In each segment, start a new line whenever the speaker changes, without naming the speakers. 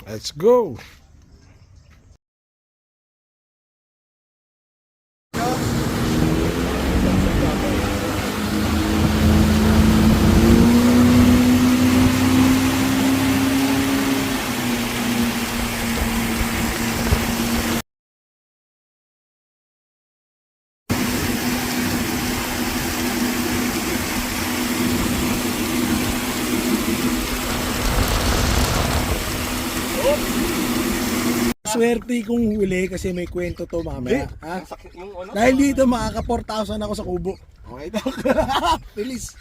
Let's go! Swerte kong huli kasi may kwento to mamaya. Ha? Dahil dito makaka 4,000 ako sa kubo. Okay, Doc. Release.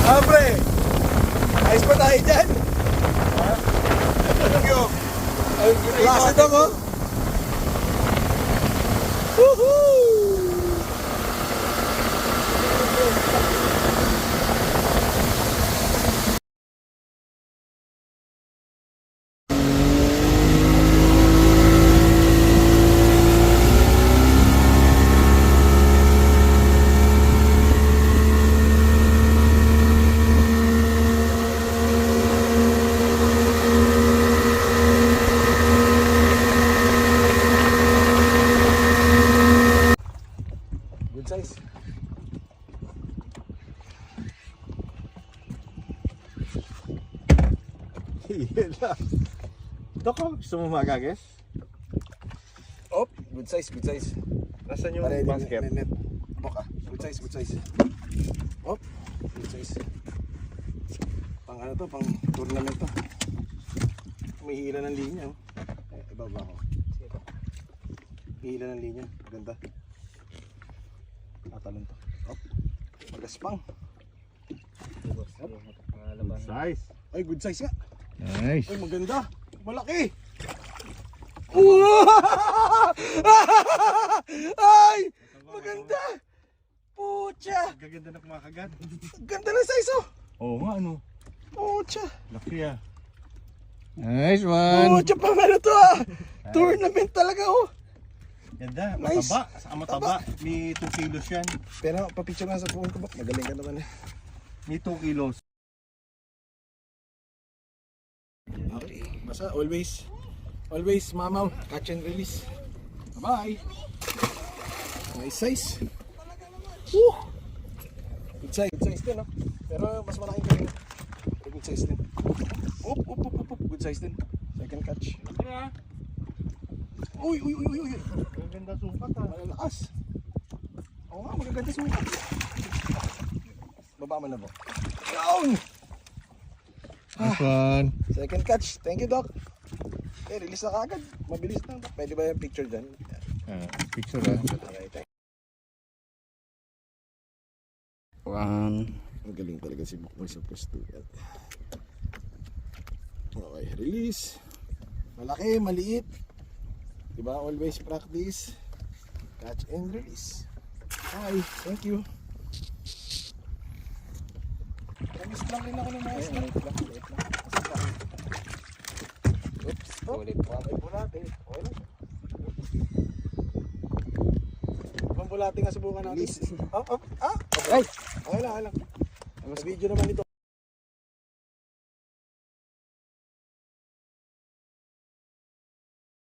Abre! Ayos pa tayo dyan? Klase daw mo? Woohoo! Good size. Hila.
Doko, gusto mo magagas?
Oh, good size, good size.
Nasaan yung
Pare,
basket?
net. Boka. Good size, good size. Oh, good size. Pang ano to, pang tournament to. May hila ng linya, oh. Ibaba ko. Hila ng linya, ganda. Tatalon to. Oh, magaspang.
Good size.
Ay, good size nga.
Nice.
Ay, maganda. Malaki. Ay, maganda. Pucha.
Gaganda na kumakagat.
Ganda ng size, oh.
Oo nga, ano?
Pucha.
Laki ah. Nice one.
Pucha, pang ano to, ah. Tournament talaga, oh.
Ganda,
Nice.
mataba. Sa mataba. May 2 kilos yan.
Pero papicture nga sa phone ko, bak. Magaling ka naman, eh.
May 2 kilos.
Okay, basta always mamaw, catch and release. Bye. Nice size. Woo! Good size din, no? Pero mas malaking kayo. Pero good size din. Up. Good size din. Second catch. Uy.
Gaganda sukat ah.
Malalakas. Oo nga, magaganda sukat. Baba mo na po. Down!
Nice one.
Second catch. Thank you, Doc. Okay, release na kagad. Mabilis lang. Pwede ba yung picture dyan?
Picture ah.
Okay, thank you. One. Ang galing talaga si Bukboy sa pwestuhan. Okay, release. Malaki, maliit. Diba? Always practice. Catch and release. Bye. Thank you. Namiss lang rin ako ng mga snake. Oops. Ulit pa. May bulate. Okay lang. Ibang bulate nga subukan natin. Up. Ah! Okay. Okay lang. Sa video naman ito.